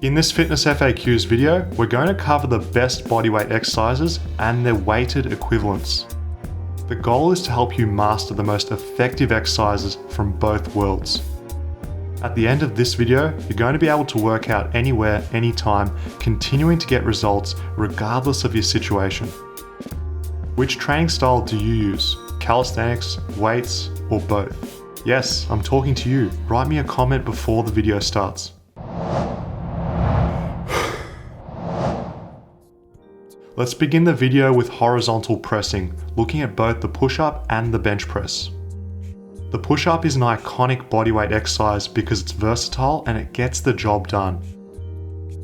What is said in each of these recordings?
In this Fitness FAQs video, we're going to cover the best bodyweight exercises and their weighted equivalents. The goal is to help you master the most effective exercises from both worlds. At the end of this video, you're going to be able to work out anywhere, anytime, continuing to get results regardless of your situation. Which training style do you use? Calisthenics, weights, or both? Yes, I'm talking to you. Write me a comment before the video starts. Let's begin the video with horizontal pressing, looking at both the push-up and the bench press. The push-up is an iconic bodyweight exercise because it's versatile and it gets the job done.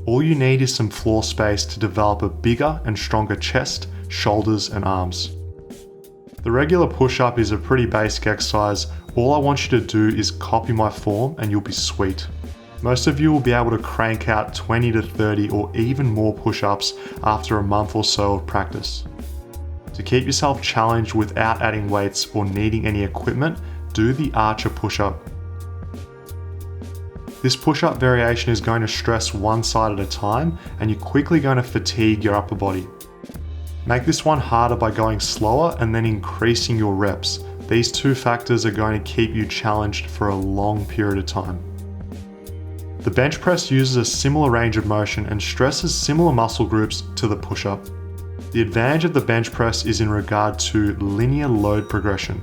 All you need is some floor space to develop a bigger and stronger chest, shoulders, and arms. The regular push-up is a pretty basic exercise. All I want you to do is copy my form and you'll be sweet. Most of you will be able to crank out 20 to 30 or even more push-ups after a month or so of practice. To keep yourself challenged without adding weights or needing any equipment, do the archer push-up. This push-up variation is going to stress one side at a time and you're quickly going to fatigue your upper body. Make this one harder by going slower and then increasing your reps. These two factors are going to keep you challenged for a long period of time. The bench press uses a similar range of motion and stresses similar muscle groups to the push-up. The advantage of the bench press is in regard to linear load progression.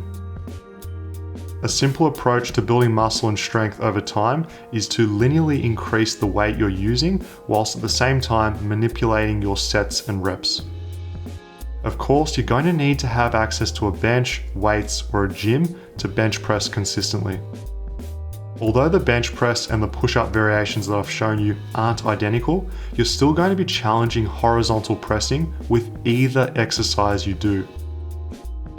A simple approach to building muscle and strength over time is to linearly increase the weight you're using whilst at the same time manipulating your sets and reps. Of course, you're going to need to have access to a bench, weights, or a gym to bench press consistently. Although the bench press and the push-up variations that I've shown you aren't identical, you're still going to be challenging horizontal pressing with either exercise you do.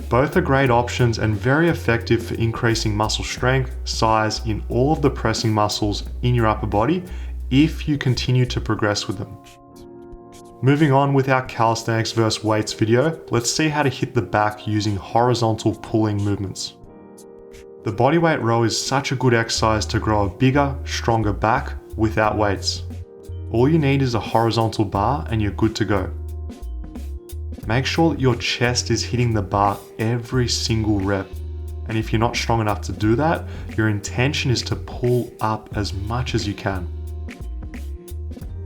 Both are great options and very effective for increasing muscle strength, size in all of the pressing muscles in your upper body if you continue to progress with them. Moving on with our calisthenics versus weights video, let's see how to hit the back using horizontal pulling movements. The bodyweight row is such a good exercise to grow a bigger, stronger back without weights. All you need is a horizontal bar and you're good to go. Make sure that your chest is hitting the bar every single rep. And if you're not strong enough to do that, your intention is to pull up as much as you can.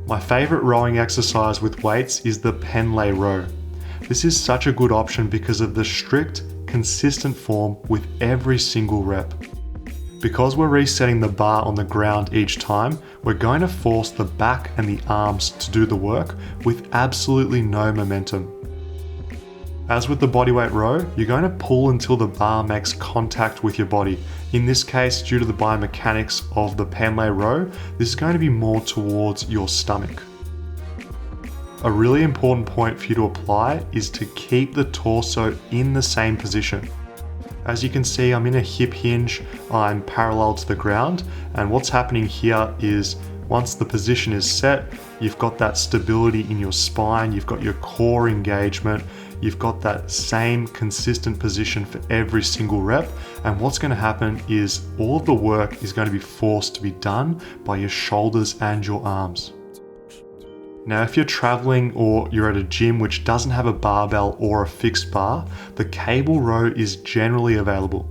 My favorite rowing exercise with weights is the Pendlay row. This is such a good option because of the strict, consistent form with every single rep. Because we're resetting the bar on the ground each time, we're going to force the back and the arms to do the work with absolutely no momentum. As with the bodyweight row, you're going to pull until the bar makes contact with your body. In this case, due to the biomechanics of the Pendlay row, this is going to be more towards your stomach. A really important point for you to apply is to keep the torso in the same position. As you can see, I'm in a hip hinge, I'm parallel to the ground, and what's happening here is once the position is set, you've got that stability in your spine, you've got your core engagement, you've got that same consistent position for every single rep, and what's going to happen is all of the work is going to be forced to be done by your shoulders and your arms. Now, if you're traveling or you're at a gym which doesn't have a barbell or a fixed bar, the cable row is generally available.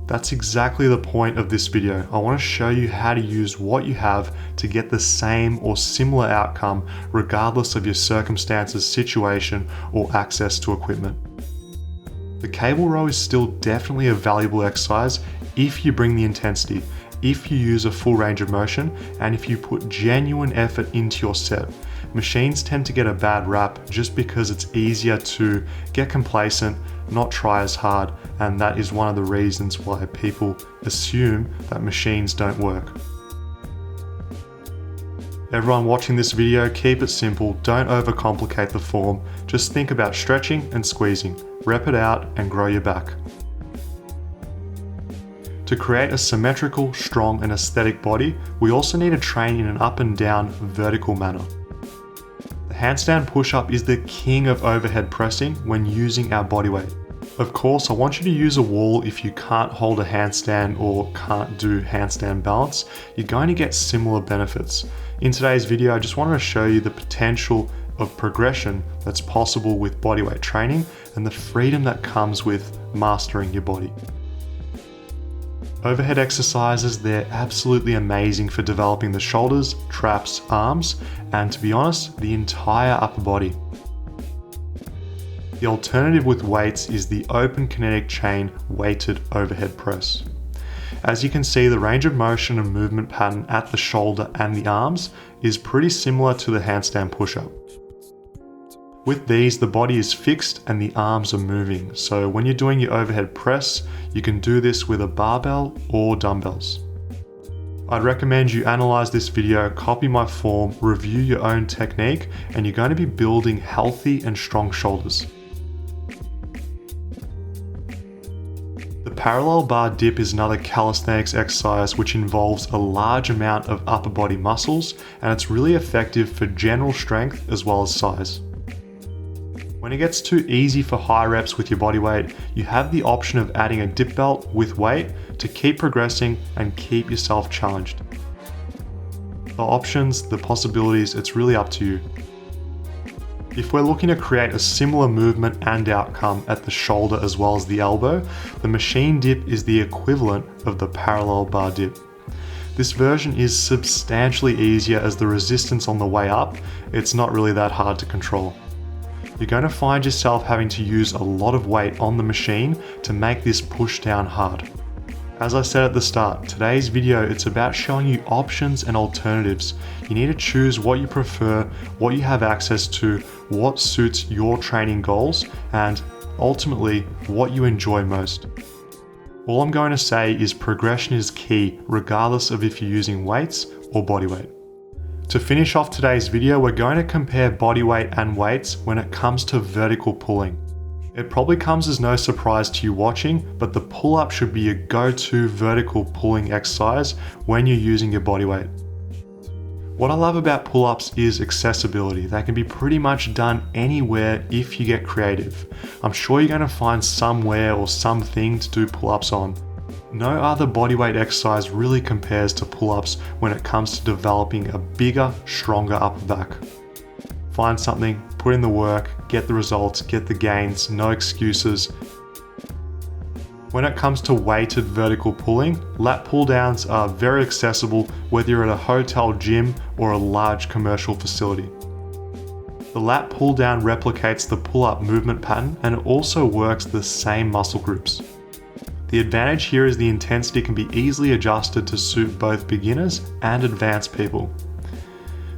That's exactly the point of this video. I want to show you how to use what you have to get the same or similar outcome regardless of your circumstances, situation, or access to equipment. The cable row is still definitely a valuable exercise if you bring the intensity, if you use a full range of motion, and if you put genuine effort into your set. Machines tend to get a bad rap just because it's easier to get complacent, not try as hard, and that is one of the reasons why people assume that machines don't work. Everyone watching this video, keep it simple, don't overcomplicate the form, just think about stretching and squeezing, rep it out and grow your back. To create a symmetrical, strong and aesthetic body, we also need to train in an up and down vertical manner. The handstand push-up is the king of overhead pressing when using our body weight. Of course, I want you to use a wall if you can't hold a handstand or can't do handstand balance. You're going to get similar benefits. In today's video, I just wanted to show you the potential of progression that's possible with bodyweight training and the freedom that comes with mastering your body. Overhead exercises, they're absolutely amazing for developing the shoulders, traps, arms, and to be honest, the entire upper body. The alternative with weights is the open kinetic chain weighted overhead press. As you can see, the range of motion and movement pattern at the shoulder and the arms is pretty similar to the handstand push-up. With these, the body is fixed and the arms are moving. So when you're doing your overhead press, you can do this with a barbell or dumbbells. I'd recommend you analyze this video, copy my form, review your own technique, and you're going to be building healthy and strong shoulders. The parallel bar dip is another calisthenics exercise which involves a large amount of upper body muscles, and it's really effective for general strength as well as size. When it gets too easy for high reps with your body weight, you have the option of adding a dip belt with weight to keep progressing and keep yourself challenged. The options, the possibilities, it's really up to you. If we're looking to create a similar movement and outcome at the shoulder as well as the elbow, the machine dip is the equivalent of the parallel bar dip. This version is substantially easier as the resistance on the way up, it's not really that hard to control. You're going to find yourself having to use a lot of weight on the machine to make this push down hard. As I said at the start, today's video, it's about showing you options and alternatives. You need to choose what you prefer, what you have access to, what suits your training goals, and ultimately, what you enjoy most. All I'm going to say is progression is key, regardless of if you're using weights or body weight. To finish off today's video, we're going to compare body weight and weights when it comes to vertical pulling. It probably comes as no surprise to you watching, but the pull-up should be your go-to vertical pulling exercise when you're using your body weight. What I love about pull-ups is accessibility. They can be pretty much done anywhere if you get creative. I'm sure you're going to find somewhere or something to do pull-ups on. No other bodyweight exercise really compares to pull-ups when it comes to developing a bigger, stronger upper back. Find something, put in the work, get the results, get the gains, no excuses. When it comes to weighted vertical pulling, lat pull downs are very accessible whether you're at a hotel gym or a large commercial facility. The lat pull down replicates the pull-up movement pattern and it also works the same muscle groups. The advantage here is the intensity can be easily adjusted to suit both beginners and advanced people.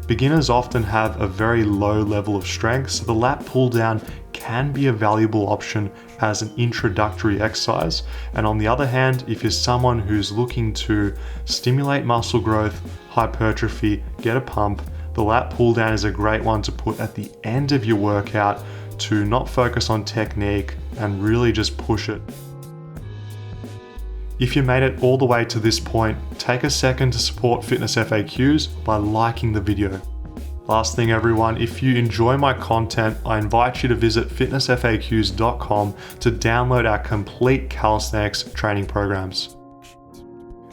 Beginners often have a very low level of strength, so the lat pull down can be a valuable option as an introductory exercise. And on the other hand, if you're someone who's looking to stimulate muscle growth, hypertrophy, get a pump, the lat pull down is a great one to put at the end of your workout to not focus on technique and really just push it. If you made it all the way to this point, take a second to support Fitness FAQs by liking the video. Last thing everyone, if you enjoy my content, I invite you to visit fitnessfaqs.com to download our complete calisthenics training programs.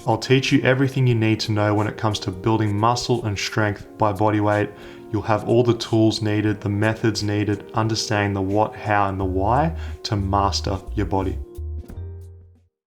I'll teach you everything you need to know when it comes to building muscle and strength by body weight. You'll have all the tools needed, the methods needed, understanding the what, how, and the why to master your body.